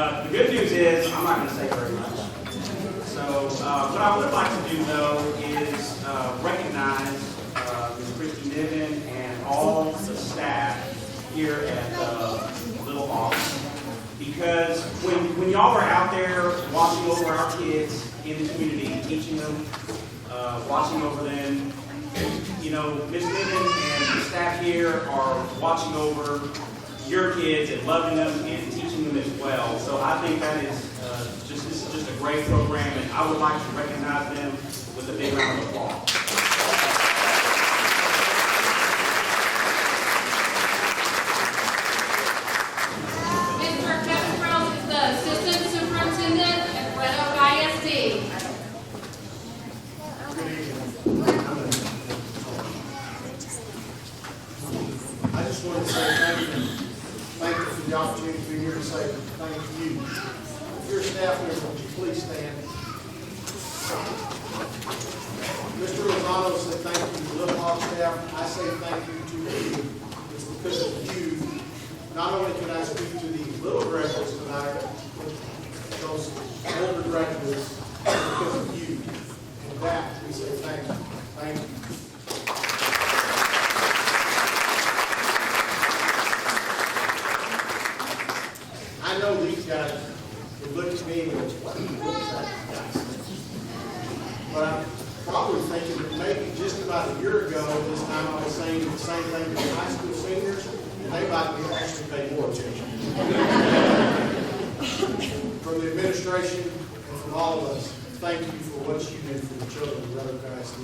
The good news is I'm not going to say very much. So what I would like to do, though, is recognize Ms. Christy Niven and all the staff here at Little Hawk. Because when y'all are out there watching over our kids in the community, teaching them, watching over them, you know, Ms. Niven and the staff here are watching over your kids and loving them and teaching them as well. So I think that is this is just a great program, and I would like to recognize them with a big round of applause. Mr. Kevin Rose is the Assistant Superintendent at Red Oak ISD. I just wanted to say thank you. Thank you for the opportunity to be here to say thank you. If you're a staff member, would you please stand? Mr. Lozano said thank you to Little Hawk staff. I say thank you to you. It's because of you. Not only can I speak to the little graduates tonight, but those older graduates, because of you. And that, we say thank you. Thank you. I know these guys would look at me and go, what is that? But I'm probably thinking that maybe just about a year ago, this time I was saying the same thing to the high school seniors, and they might be actually pay more attention. From the administration and from all of us, thank you for what you do for the children of Red Oak ISD.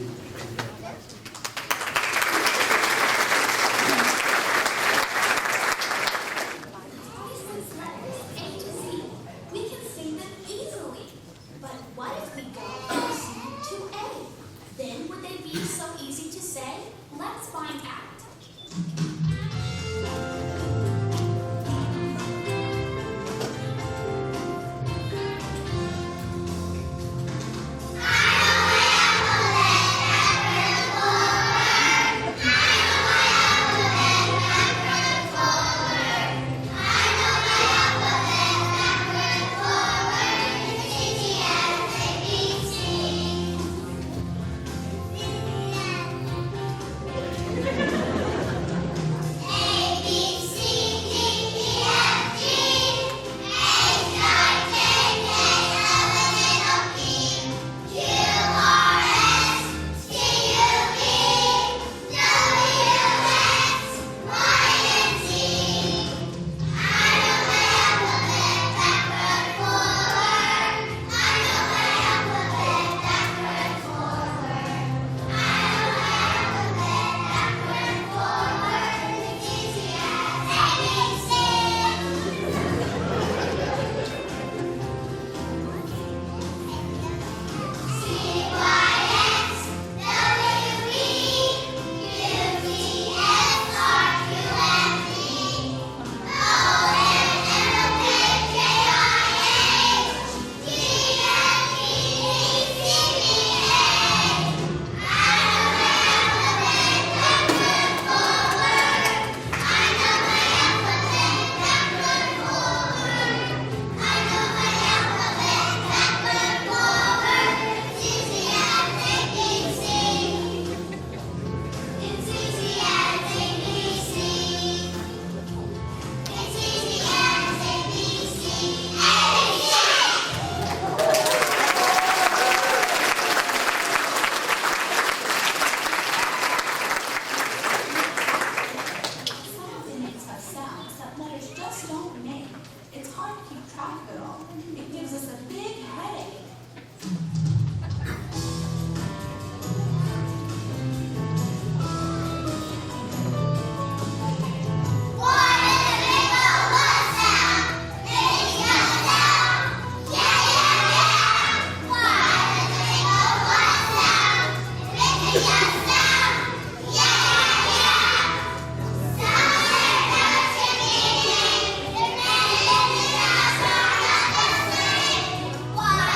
Why?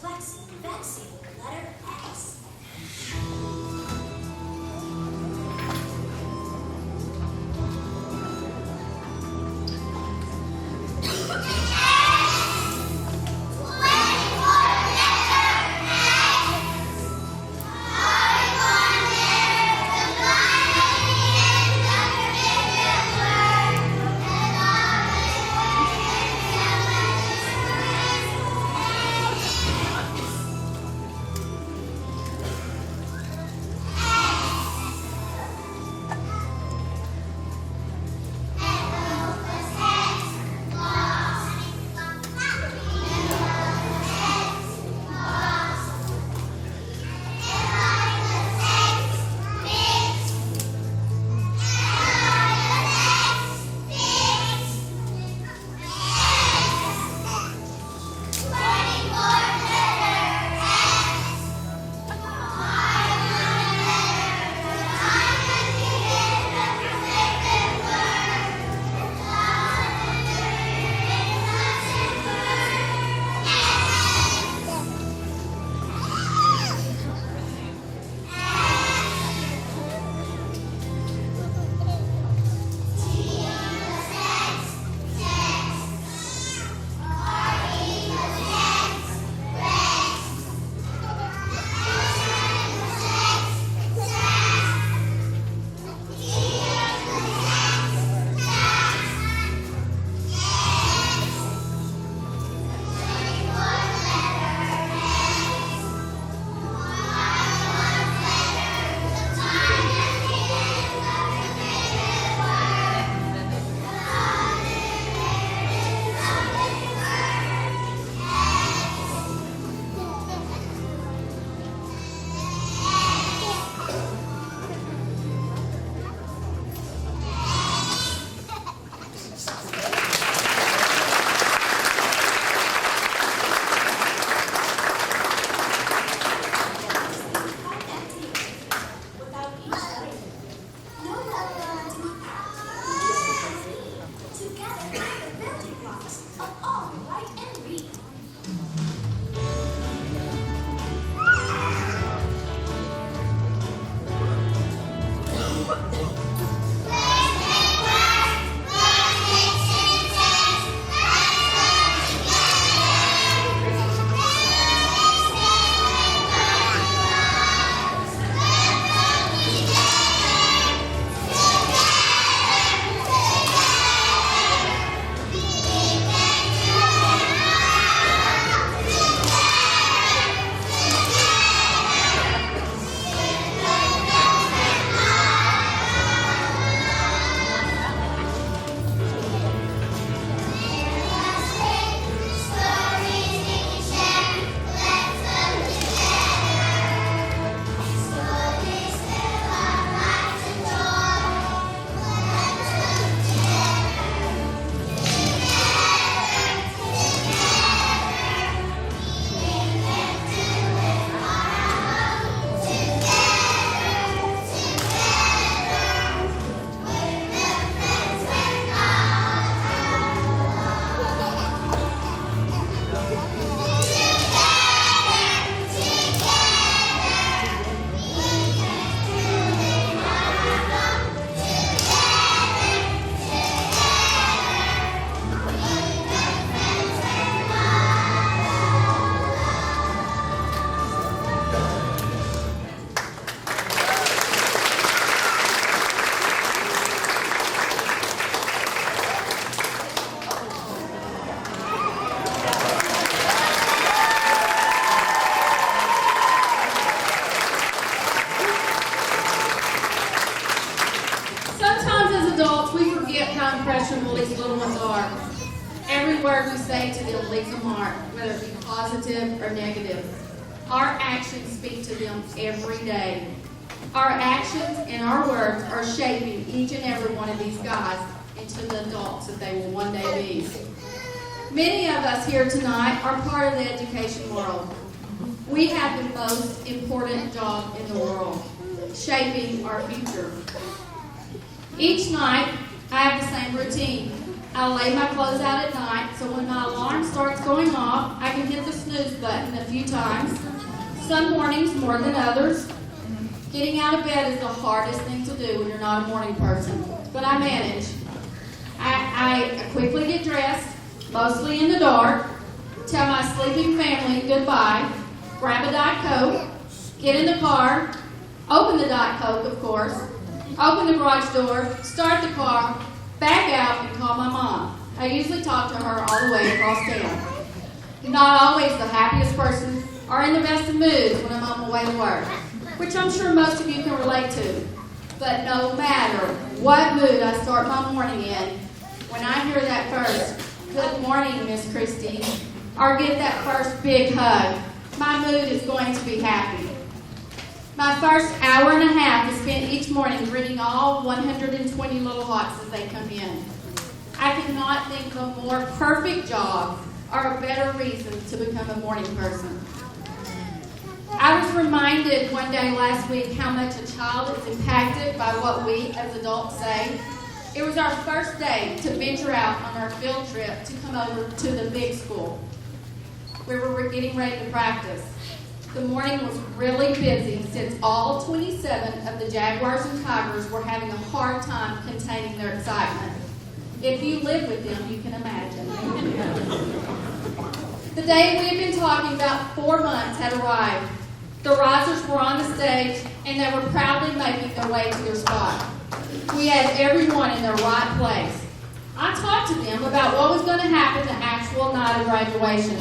flexing, vexing, letter X. impressionable these little ones are. Every word we say to them leaves a mark, whether it be positive or negative. Our actions speak to them every day. Our actions and our words are shaping each and every one of these guys into the adults that they will one day be. Many of us here tonight are part of the education world. We have the most important job in the world, shaping our future. Each night, I have the same routine. I lay my clothes out at night, so when my alarm starts going off, I can hit the snooze button a few times. Some mornings more than others. Getting out of bed is the hardest thing to do when you're not a morning person, but I manage. I quickly get dressed, mostly in the dark, tell my sleeping family goodbye, grab a Diet Coke, get in the car, open the Diet Coke, of course, open the garage door, start the car, back out, and call my mom. I usually talk to her all the way across town. Not always the happiest person or in the best of moods when I'm on my way to work, which I'm sure most of you can relate to. But no matter what mood I start my morning in, when I hear that first, "Good morning, Miss Christie," or get that first big hug, my mood is going to be happy. My first hour and a half is spent each morning greeting all 120 little hots as they come in. I cannot think of a more perfect job or a better reason to become a morning person. I was reminded one day last week how much a child is impacted by what we as adults say. It was our first day to venture out on our field trip to come over to the big school where we were getting ready to practice. The morning was really busy since all 27 of the Jaguars and Tigers were having a hard time containing their excitement. If you live with them, you can imagine. The day we had been talking about 4 months had arrived. The risers were on the stage, and they were proudly making their way to their spot. We had everyone in their right place. I talked to them about what was going to happen the actual night of graduation.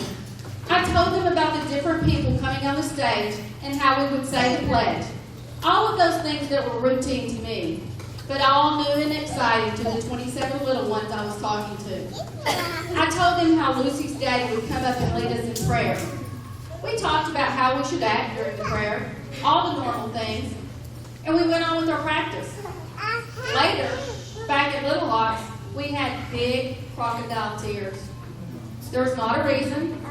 I told them about the different people coming on the stage and how we would say the pledge. All of those things that were routine to me, but all new and exciting to the 27 little ones I was talking to. I told them how Lucy's daddy would come up and lead us in prayer. We talked about how we should act during the prayer, all the normal things, and we went on with our practice. Later, back at Little Hots, we had big crocodile tears. There was not a reason,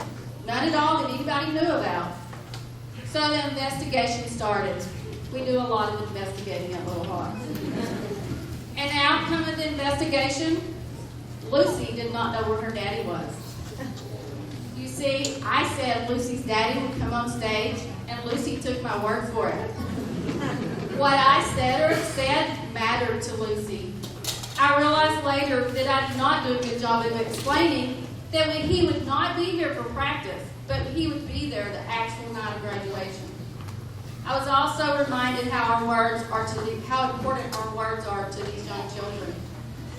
none at all that anybody knew about. So the investigation started. We do a lot of investigating at Little Hots. And the outcome of the investigation, Lucy did not know where her daddy was. You see, I said Lucy's daddy would come on stage, and Lucy took my word for it. What I said or said mattered to Lucy. I realized later that I did not do a good job of explaining that he would not be here for practice, but he would be there the actual night of graduation. I was also reminded how important our words are to these young children.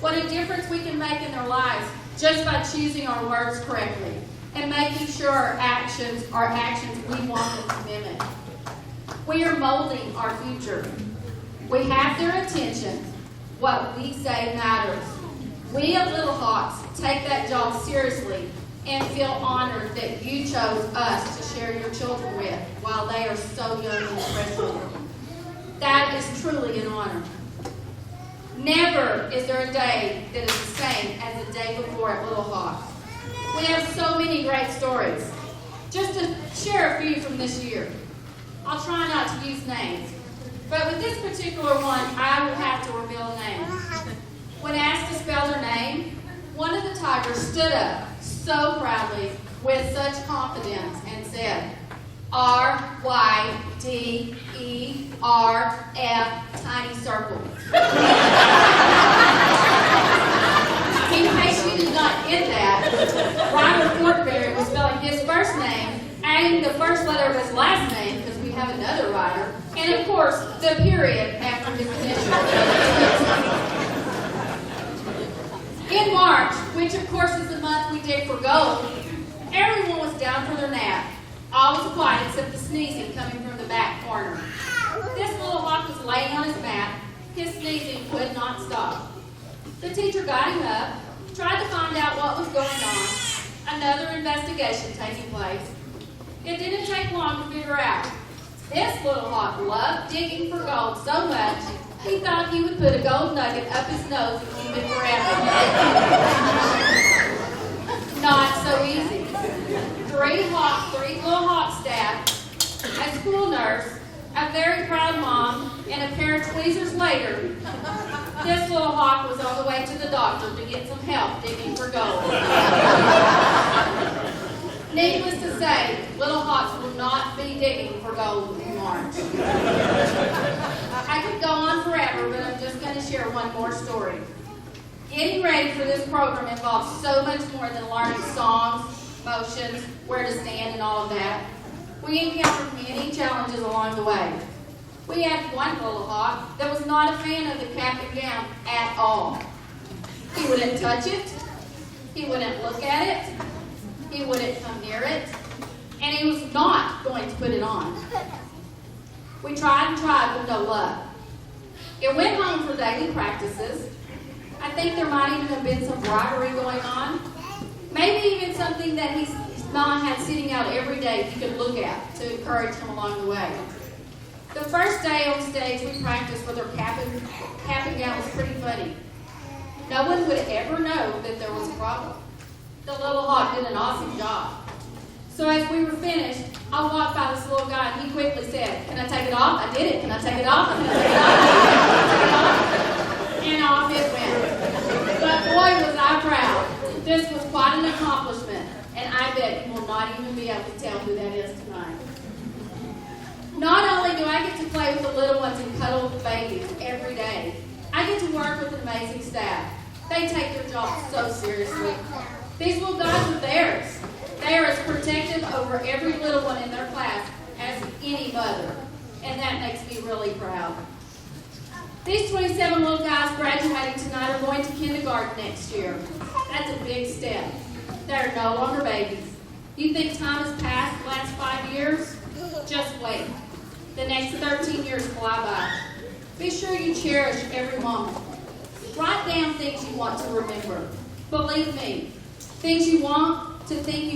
What a difference we can make in their lives just by choosing our words correctly and making sure our actions we want them to mimic. We are molding our future. We have their attention. What we say matters. We at Little Hots take that job seriously and feel honored that you chose us to share your children with while they are so young and impressionable. That is truly an honor. Never is there a day that is the same as the day before at Little Hots. We have so many great stories. Just to share a few from this year. I'll try not to use names, but with this particular one, I will have to reveal a name. When asked to spell their name, one of the Tigers stood up so proudly with such confidence and said, R-Y-D-E-R-F, tiny circle. In case you did not get that, Ryder Fortberry was spelling his first name, adding the first letter of his last name, because we have another Ryder, and of course, the period after his initial. In March, which of course is the month we dig for gold, everyone was down for their nap. All was quiet except the sneezing coming from the back corner. This little hawk was laying on his mat. His sneezing could not stop. The teacher got him up, tried to find out what was going on. Another investigation taking place. It didn't take long to figure out. This little hawk loved digging for gold so much, he thought he would put a gold nugget up his nose and keep it forever. Not so easy. Three little hawk staff, a school nurse, A very proud mom, and a pair of tweezers later, this little hawk was on the way to the doctor to get some help digging for gold. Needless to say, little hawks will not be digging for gold in March. I could go on forever, but I'm just going to share one more story. Getting ready for this program involves so much more than learning songs, motions, where to stand, and all of that. We encountered many challenges along the way. We had one little hawk that was not a fan of the cap and gown at all. He wouldn't touch it, he wouldn't look at it, he wouldn't come near it, and he was not going to put it on. We tried and tried with no luck. It went home for daily practices. I think there might even have been some bribery going on. Maybe even something that his mom had sitting out every day he could look at to encourage him along the way. The first day on stage we practiced with our cap and gown was pretty funny. No one would ever know that there was a problem. The little hawk did an awesome job. So as we were finished, I walked by this little guy and he quickly said, "Can I take it off?" I did it. "Can I take it off?" Can I take it off? And off it went. But boy, was I proud. This was quite an accomplishment, and I bet you will not even be able to tell who that is tonight. Not only do I get to play with the little ones and cuddle with the babies every day, I get to work with an amazing staff. They take their job so seriously. These little guys are theirs. They are as protective over every little one in their class as any mother, and that makes me really proud. These 27 little guys graduating tonight are going to kindergarten next year. That's a big step. They're no longer babies. You think time has passed the last 5 years? Just wait. The next 13 years fly by. Be sure you cherish every moment. Write down things you want to remember. Believe me, things you want to think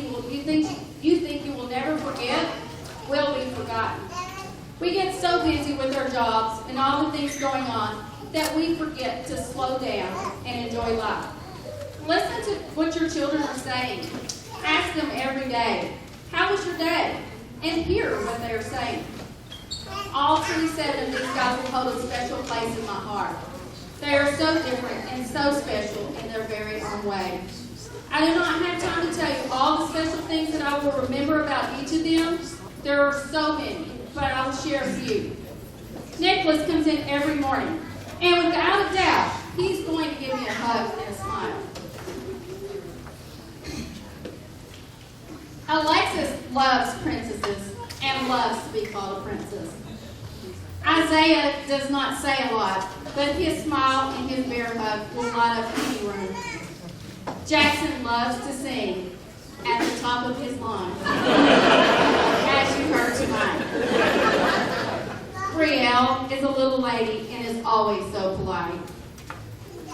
you think you will never forget will be forgotten. We get so busy with our jobs and all the things going on that we forget to slow down and enjoy life. Listen to what your children are saying. Ask them every day, "How was your day?" And hear what they are saying. All 27 of these guys will hold a special place in my heart. They are so different and so special in their very own way. I do not have time to tell you all the special things that I will remember about each of them. There are so many, but I will share a few. Nicholas comes in every morning, and without a doubt, he's going to give me a hug and a smile. Alexis loves princesses and loves to be called a princess. Isaiah does not say a lot, but his smile and his bear hug will light up any room. Jackson loves to sing at the top of his lungs, as you heard tonight. Brielle is a little lady and is always so polite.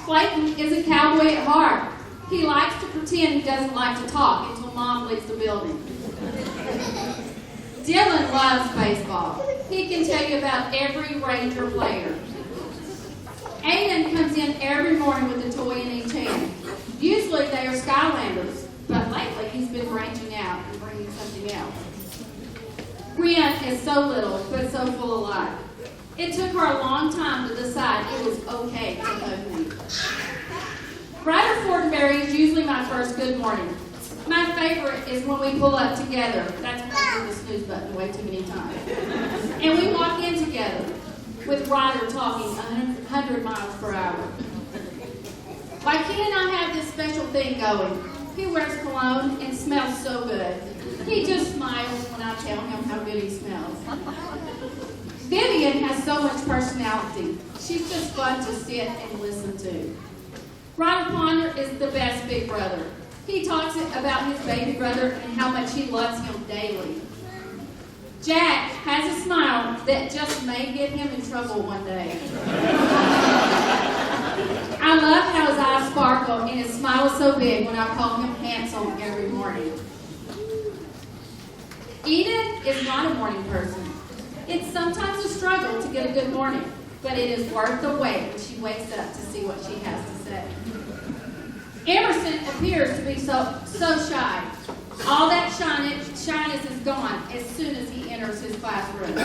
Clayton is a cowboy at heart. He likes to pretend he doesn't like to talk until Mom leaves the building. Dylan loves baseball. He can tell you about every Ranger player. Aiden comes in every morning with a toy in each hand. Usually they are Skylanders, but lately he's been branching out and bringing something else. Brienne is so little, but so full of life. It took her a long time to decide it was okay to hug me. Ryder Fortenberry is usually my first good morning. My favorite is when we pull up together. That's when I do the snooze button way too many times. And we walk in together with Ryder talking 100 miles per hour. My kid and I have this special thing going. He wears cologne and smells so good. He just smiles when I tell him how good he smells. Vivian has so much personality. She's just fun to sit and listen to. Ryder Ponder is the best big brother. He talks about his baby brother and how much he loves him daily. Jack has a smile that just may get him in trouble one day. I love how his eyes sparkle and his smile is so big when I call him handsome every morning. Eden is not a morning person. It's sometimes a struggle to get a good morning, but it is worth the wait when she wakes up to see what she has to say. Emerson appears to be so shy. All that shyness is gone as soon as he enters his classroom.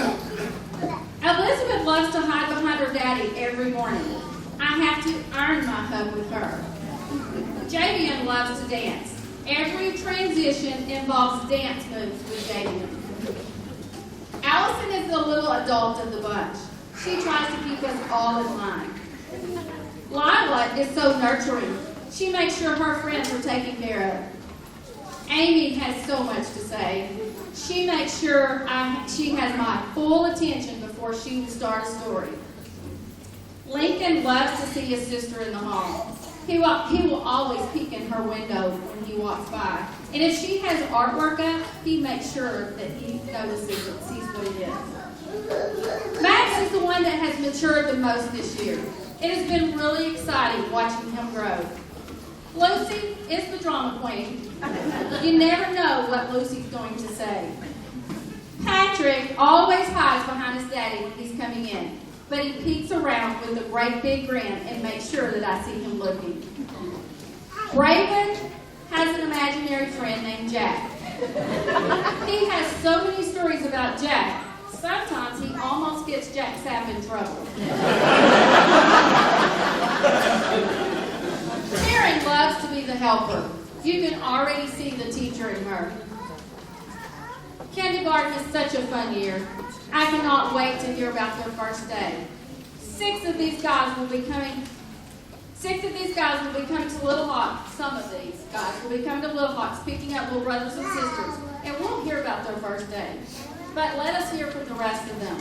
Elizabeth loves to hide behind her daddy every morning. I have to earn my hug with her. Javian loves to dance. Every transition involves dance moves with Javian. Allison is the little adult of the bunch. She tries to keep us all in line. Lila is so nurturing. She makes sure her friends are taken care of. Amy has so much to say. She makes sure she has my full attention before she will start a story. Lincoln loves to see his sister in the hall. He will always peek in her window when he walks by. And if she has artwork up, he makes sure that he notices and sees what it is. Max is the one that has matured the most this year. It has been really exciting watching him grow. Lucy is the drama queen. You never know what Lucy's going to say. Patrick always hides behind his daddy when he's coming in, but he peeks around with a great big grin and makes sure that I see him looking. Raven has an imaginary friend named Jack. He has so many stories about Jack, sometimes he almost gets Jack Sapp in trouble. Karen loves to be the helper. You can already see the teacher in her. Kindergarten is such a fun year. I cannot wait to hear about their first day. Six of these guys will be coming to Little Hawk. Some of these guys will be coming to Little Hawks, picking up little brothers and sisters, and we'll hear about their first day. But let us hear from the rest of them.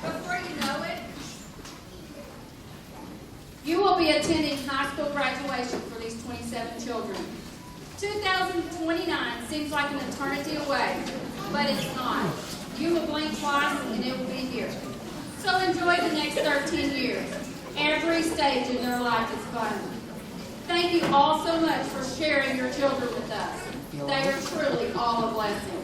Before you know it, you will be attending high school graduation for these 27 children. 2029 seems like an eternity away, but it's not. You will blink twice and it will be here. So enjoy the next 13 years. Every stage in their life is fun. Thank you all so much for sharing your children with us. They are truly all a blessing.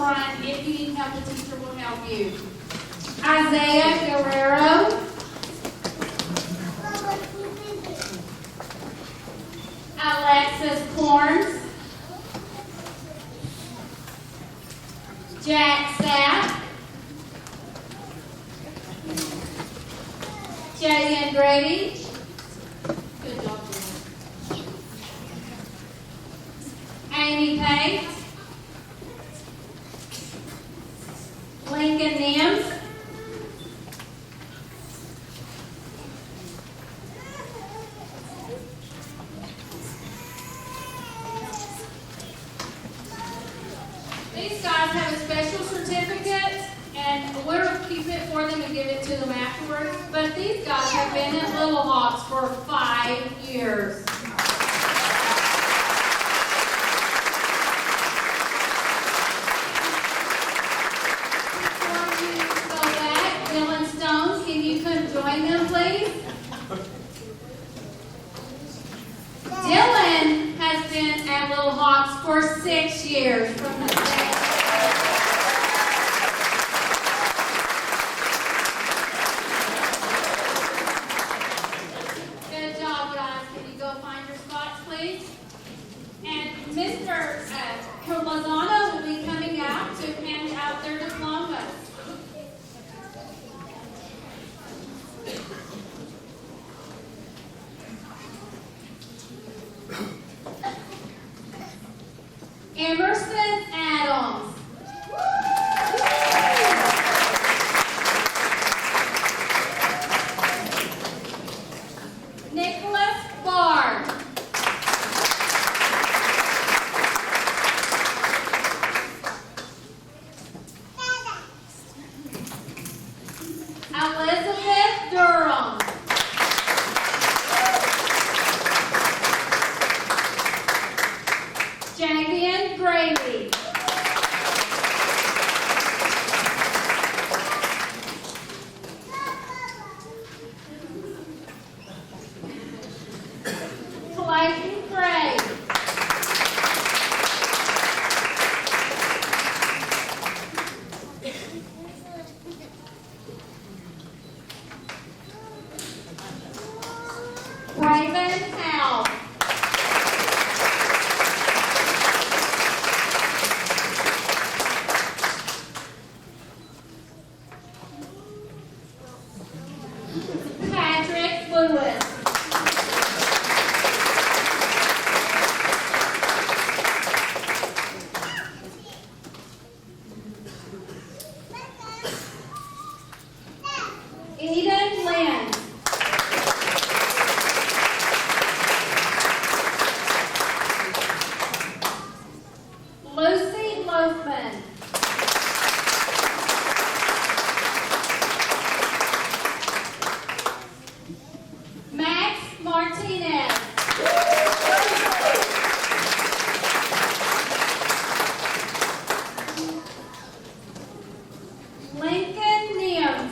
front. If you need help, the teacher will help you. Isaiah Guerrero. Alexis Corns. Jack Sapp. Jaden Grady. Good job, Jaden. Amy Pate. Lincoln Nims. These guys have a special certificate, and we'll keep it for them and give it to them afterwards. But these guys have been at Little Hawks for 5 years. Before you go back, Dylan Stone, can you come join them, please? Dylan has been at Little Hawks for 6 years from the day. Good job, guys. Can you go find your spots, please? And Mr. Lozano will be coming out to hand out their diplomas. Emerson Adams. Nicholas Bard. Elizabeth Durham. Javian Grady. Clayton Gray. Raven Howe. Patrick Lewis. Eden Lynn. Lucy Loafman. Max Martinez. Lincoln Nims.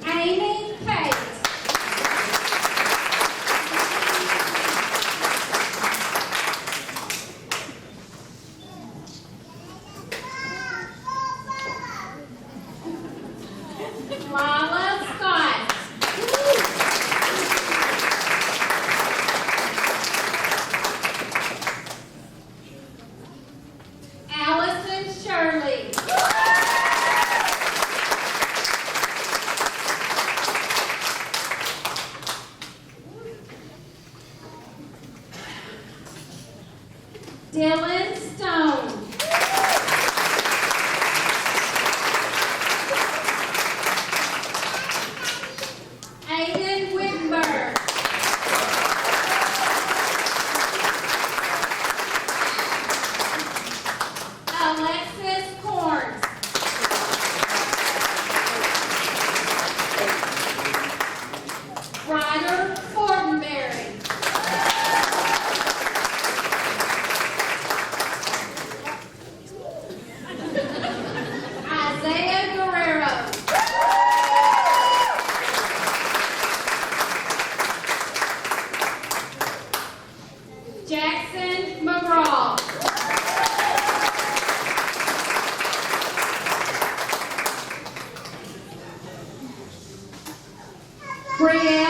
Amy Pate. Lila Scott. Allison Shirley. Dylan Stone. Aiden Wittenberg. Alexis Corns. Ryder Fortenberry. Brienne.